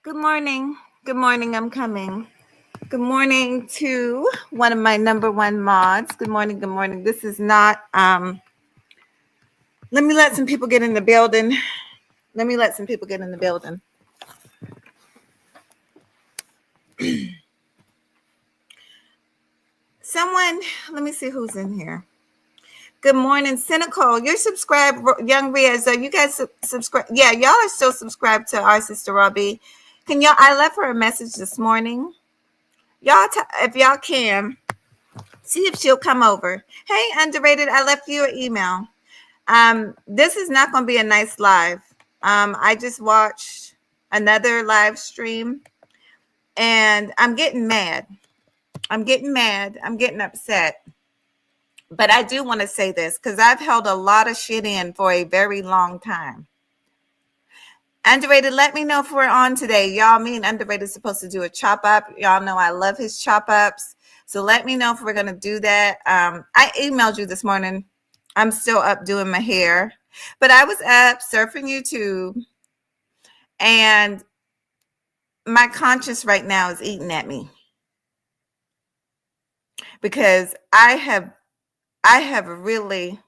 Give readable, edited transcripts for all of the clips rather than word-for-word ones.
Good morning. Good morning. I'm coming. Good morning to one of my number one mods. Good morning. Good morning. This is not let me let some people get in the building. Let me let some people get in the building. Someone, let me see who's in here. Good morning, Cynical. You're subscribed, Young Riaz. Are you guys subscribe? Yeah, y'all are still subscribed to our sister Robbie. Can y'all? I left her a message this morning. Y'all, if y'all can, see if she'll come over. Hey, underrated. I left you an email. This is not going to be a nice live. I just watched another live stream and I'm getting mad. I'm getting upset. But I do want to say this because I've held a lot of shit in for a very long time. Underrated, let me know if we're on today. Y'all, me and Underrated is supposed to do a chop up. Y'all know I love his chop ups. So let me know if we're going to do that. I emailed you this morning. I'm still up doing my hair. But I was up surfing YouTube. And my conscience right now is eating at me. Because I have really,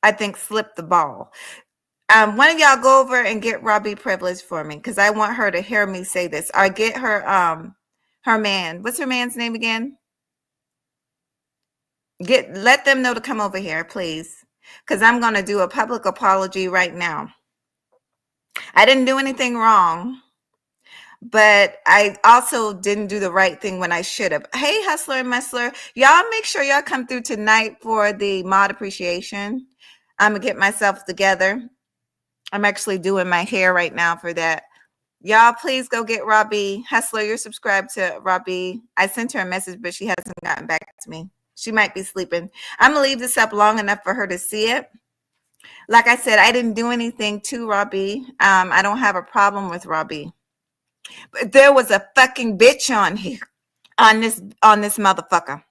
I think, slipped the ball. One of y'all go over and get Robbie Privilege for me because I want her to hear me say this. Or get her her man. What's her man's name again? Let them know to come over here, please. Because I'm going to do a public apology right now. I didn't do anything wrong, but I also didn't do the right thing when I should have. Hey, Hustler and Messler, y'all make sure y'all come through tonight for the mod appreciation. I'm going to get myself together. I'm actually doing my hair right now for that. Y'all, please go get Robbie. Hustler, you're subscribed to Robbie. I sent her a message, but she hasn't gotten back to me. She might be sleeping. I'm going to leave this up long enough for her to see it. Like I said, I didn't do anything to Robbie. I don't have a problem with Robbie. But there was a fucking bitch on here, on this motherfucker.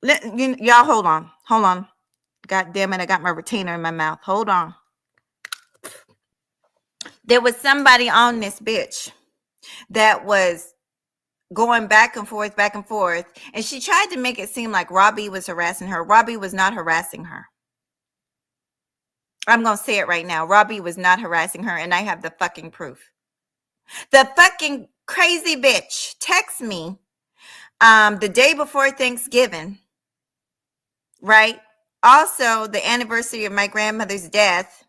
Y'all, hold on. God damn it, I got my retainer in my mouth. Hold on. There was somebody on this bitch that was going back and forth, and she tried to make it seem like Robbie was harassing her. Robbie was not harassing her. I'm going to say it right now. Robbie was not harassing her, and I have the fucking proof. The fucking crazy bitch texted me the day before Thanksgiving, right? Also, the anniversary of my grandmother's death,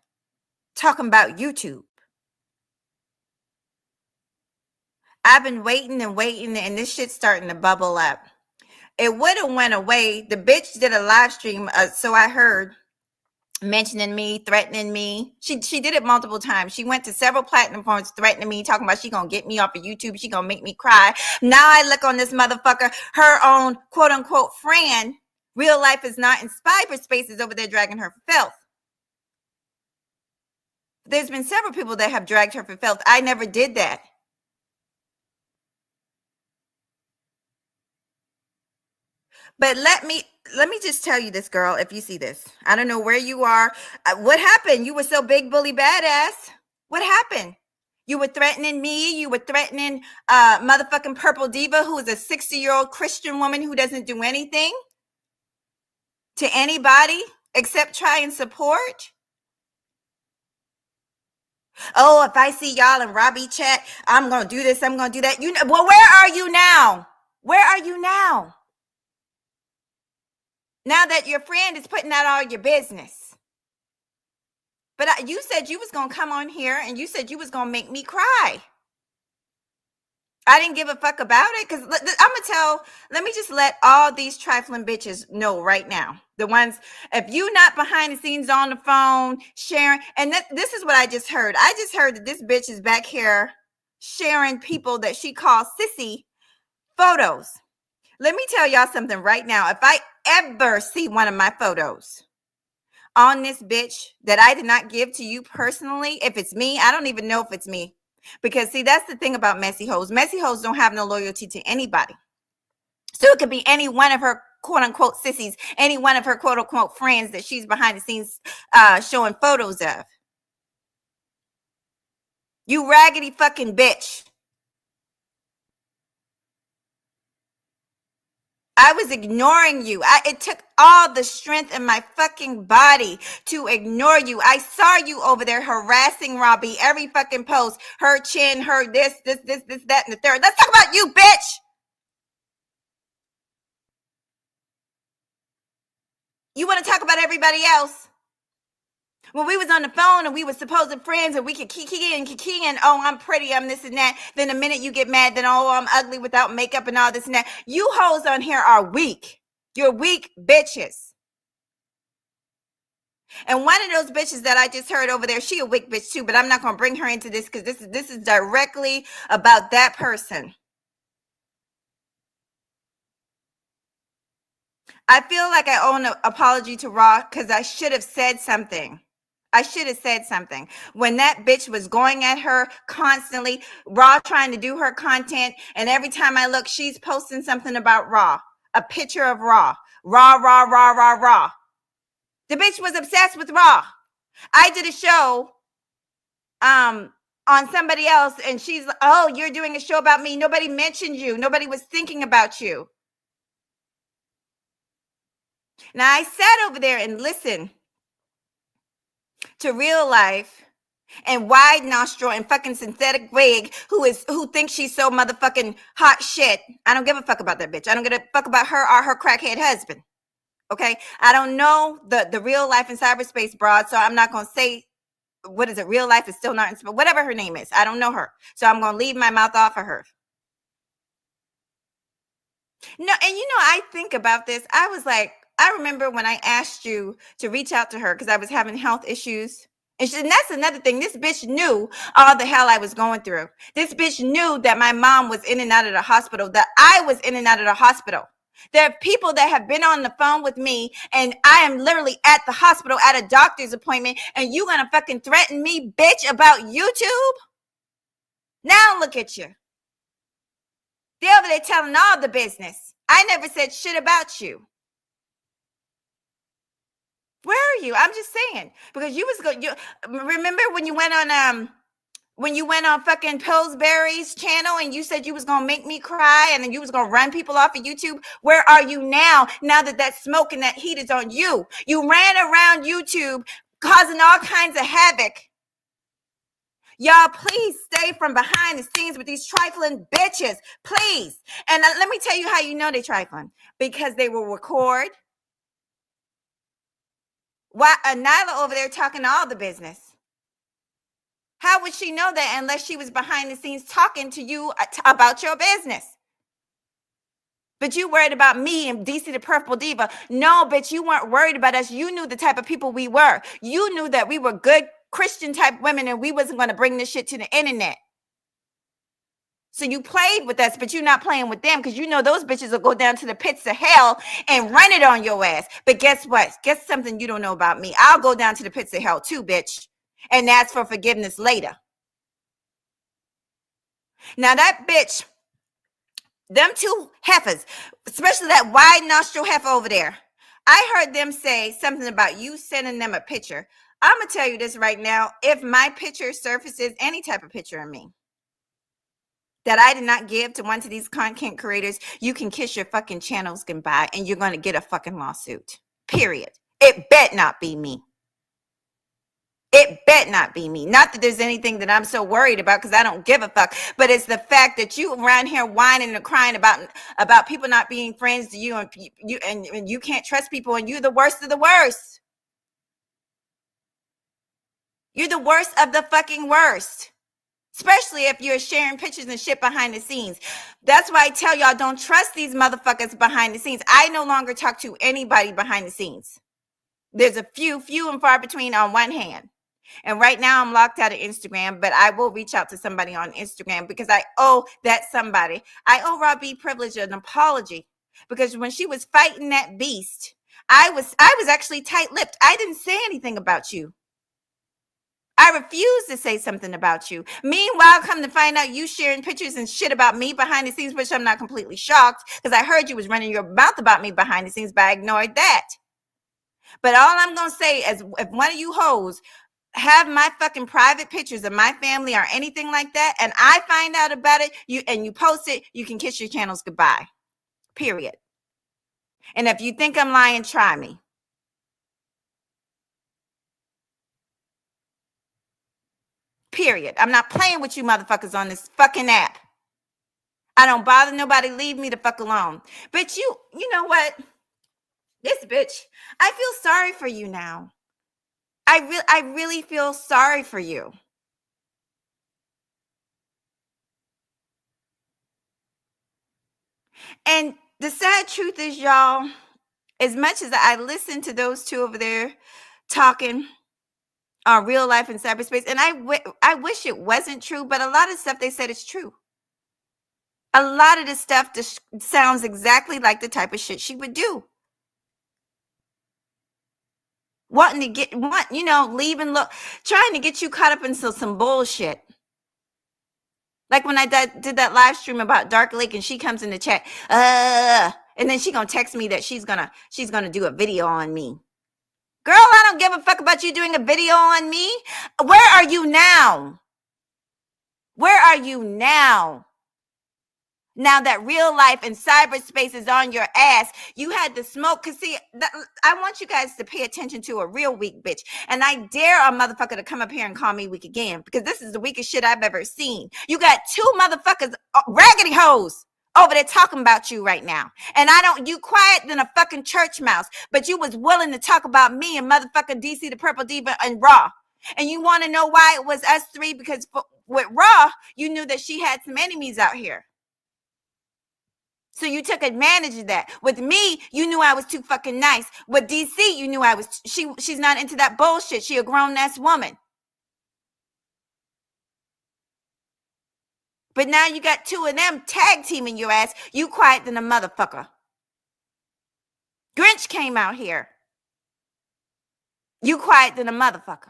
talking about YouTube. I've been waiting, and this shit's starting to bubble up. It would have went away. The bitch did a live stream, so I heard, mentioning me, threatening me. She did it multiple times. She went to several platforms threatening me, talking about she gonna get me off of YouTube. She gonna make me cry. Now I look on this motherfucker, her own quote unquote friend. Real life is not in cyberspace is over there dragging her for filth. There's been several people that have dragged her for filth. I never did that. But let me just tell you this, girl, if you see this. I don't know where you are. What happened? You were so big bully badass. What happened? You were threatening me. You were threatening motherfucking Purple Diva, who is a 60-year-old Christian woman who doesn't do anything to anybody except try and support. Oh, if I see y'all in Robbie chat, I'm going to do this. I'm going to do that. Well, where are you now? Where are you now? Now that your friend is putting out all your business. But you said you was going to come on here and you said you was going to make me cry. I didn't give a fuck about it because I'm going to let me just let all these trifling bitches know right now. The ones, if you not behind the scenes on the phone, sharing, and this is what I just heard. I just heard that this bitch is back here sharing people that she calls sissy photos. Let me tell y'all something right now. If I ever see one of my photos on this bitch that I did not give to you personally, if it's me, I don't even know if it's me. Because see, that's the thing about messy hoes. Messy hoes don't have no loyalty to anybody. So it could be any one of her quote unquote sissies, any one of her quote unquote friends that she's behind the scenes showing photos of. You raggedy fucking bitch. I was ignoring you. It took all the strength in my fucking body to ignore you. I saw you over there harassing Robbie every fucking post. Her chin, her this, that, and the third. Let's talk about you, bitch. You want to talk about everybody else? When we was on the phone and we were supposed friends and we could kiki and oh, I'm pretty, I'm this and that. Then the minute you get mad, then oh, I'm ugly without makeup and all this and that. You hoes on here are weak. You're weak bitches. And one of those bitches that I just heard over there, she a weak bitch too, but I'm not gonna bring her into this because this is directly about that person. I feel like I owe an apology to Raw because I should have said something. When that bitch was going at her constantly, Raw trying to do her content, and every time I look, she's posting something about Raw, a picture of Raw. Raw. The bitch was obsessed with Raw. I did a show on somebody else, and she's like, oh, you're doing a show about me. Nobody mentioned you. Nobody was thinking about you. Now, I sat over there and listened to Real Life and Wide Nostril and fucking Synthetic Wig, who thinks she's so motherfucking hot shit. I don't give a fuck about that bitch. I don't give a fuck about her or her crackhead husband. Okay? I don't know the Real Life in cyberspace broad, so I'm not going to say, what is it? Real Life is still not in, whatever her name is. I don't know her. So I'm going to leave my mouth off of her. No, and I think about this. I was like, I remember when I asked you to reach out to her because I was having health issues. And that's another thing. This bitch knew all the hell I was going through. This bitch knew that my mom was in and out of the hospital, that I was in and out of the hospital. There are people that have been on the phone with me, and I am literally at the hospital at a doctor's appointment, and you gonna fucking threaten me, bitch, about YouTube? Now look at you. They're over there telling all the business. I never said shit about you. Where are you? I'm just saying, because you was good. You remember when you went on fucking Pillsbury's channel and you said you was gonna make me cry and then you was gonna run people off of YouTube? Where are you now? Now that smoke and that heat is on you, you ran around YouTube causing all kinds of havoc. Y'all, please stay from behind the scenes with these trifling bitches, please. And let me tell you how you know they trifling, because they will record. Why Nyla over there talking all the business? How would she know that unless she was behind the scenes talking to you about your business? But you worried about me and DC the Purple Diva. No, bitch, you weren't worried about us. You knew the type of people we were. You knew that we were good Christian type women and we wasn't going to bring this shit to the internet. So you played with us, but you're not playing with them because you know those bitches will go down to the pits of hell and run it on your ass. But guess what? Guess something you don't know about me. I'll go down to the pits of hell too, bitch, and ask for forgiveness later. Now that bitch, them two heifers, especially that wide nostril heifer over there, I heard them say something about you sending them a picture. I'm going to tell you this right now. If my picture surfaces any type of picture of me that I did not give to one of these content creators, you can kiss your fucking channels goodbye and you're going to get a fucking lawsuit. Period. It bet not be me. It bet not be me. Not that there's anything that I'm so worried about because I don't give a fuck, but it's the fact that you around here whining and crying about people not being friends to you and you can't trust people and you're the worst of the worst. You're the worst of the fucking worst. Especially if you're sharing pictures and shit behind the scenes. That's why I tell y'all, don't trust these motherfuckers behind the scenes. I no longer talk to anybody behind the scenes. There's a few and far between on one hand. And right now I'm locked out of Instagram, but I will reach out to somebody on Instagram because I owe that somebody. I owe Robbie Privilege an apology because when she was fighting that beast, I was actually tight-lipped. I didn't say anything about you. I refuse to say something about you. Meanwhile, come to find out you sharing pictures and shit about me behind the scenes, which I'm not completely shocked because I heard you was running your mouth about me behind the scenes, but I ignored that. But all I'm going to say is if one of you hoes have my fucking private pictures of my family or anything like that, and I find out about it, you post it, you can kiss your channels goodbye. Period. And if you think I'm lying, try me. Period. I'm not playing with you motherfuckers on this fucking app. I don't bother nobody. Leave me the fuck alone. But you know what? This bitch, I feel sorry for you now. I really feel sorry for you. And the sad truth is, y'all, as much as I listen to those two over there talking on real life in cyberspace, and I wish it wasn't true, but a lot of stuff they said is true. A lot of this stuff just sounds exactly like the type of shit she would do. Wanting to get, leaving, trying to get you caught up into some bullshit. Like when I did that live stream about Dark Lake, and she comes in the chat, and then she gonna text me that she's gonna do a video on me. Girl, I don't give a fuck about you doing a video on me. Where are you now? Where are you now? Now that real life and cyberspace is on your ass, you had to smoke. Because see, I want you guys to pay attention to a real weak bitch. And I dare a motherfucker to come up here and call me weak again, because this is the weakest shit I've ever seen. You got two motherfuckers, raggedy hoes, over there talking about you right now. And you quiet than a fucking church mouse, but you was willing to talk about me and motherfucking DC the Purple Diva and Raw. And you want to know why it was us three? Because with Raw, you knew that she had some enemies out here. So you took advantage of that. With me, you knew I was too fucking nice. With DC, you knew she's not into that bullshit. She a grown-ass woman. But now you got two of them tag teaming your ass. You quiet than a motherfucker. Grinch came out here. You quiet than a motherfucker.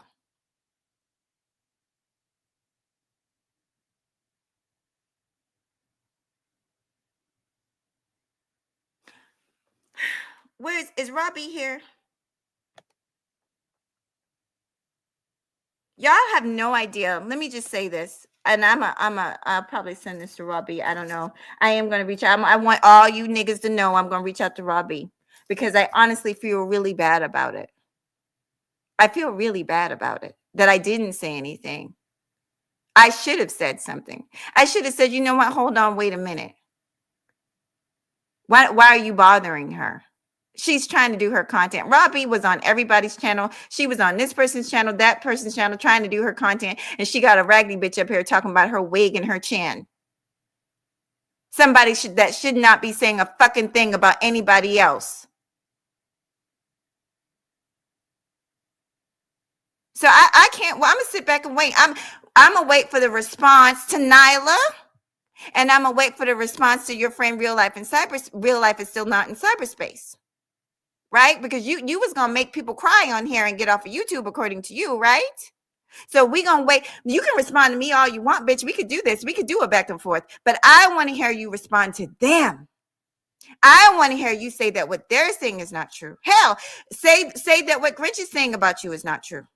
Is Robbie here? Y'all have no idea. Let me just say this. And I'll probably send this to Robbie. I don't know. I am going to reach out. I want all you niggas to know I'm going to reach out to Robbie, because I honestly feel really bad about it. I feel really bad about it that I didn't say anything. I should have said something. I should have said, you know what? Hold on. Wait a minute. Why are you bothering her? She's trying to do her content. Robbie was on everybody's channel. She was on this person's channel, that person's channel, trying to do her content. And she got a raggedy bitch up here talking about her wig and her chin. Somebody that should not be saying a fucking thing about anybody else. So I can't. Well, I'm gonna sit back and wait. I'm gonna wait for the response to Nyla, and I'm gonna wait for the response to your friend Real Life in cyberspace. Real Life is still not in cyberspace, right? Because you was gonna make people cry on here and get off of YouTube, according to you, right? So we gonna wait. You can respond to me all you want, bitch. We could do this. We could do a back and forth. But I want to hear you respond to them. I want to hear you say that what they're saying is not true. Hell, say that what Grinch is saying about you is not true.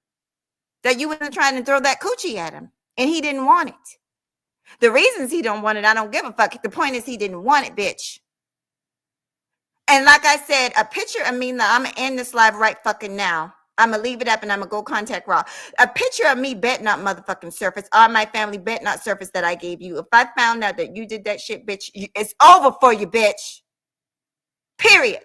That you wasn't trying to throw that coochie at him and he didn't want it. The reasons he don't want it, I don't give a fuck. The point is he didn't want it, bitch. And like I said, a picture of me, I'm going to end this live right fucking now. I'm going to leave it up and I'm going to go contact Raw. A picture of me bet not motherfucking surface. All my family bet not surface that I gave you. If I found out that you did that shit, bitch, it's over for you, bitch. Period.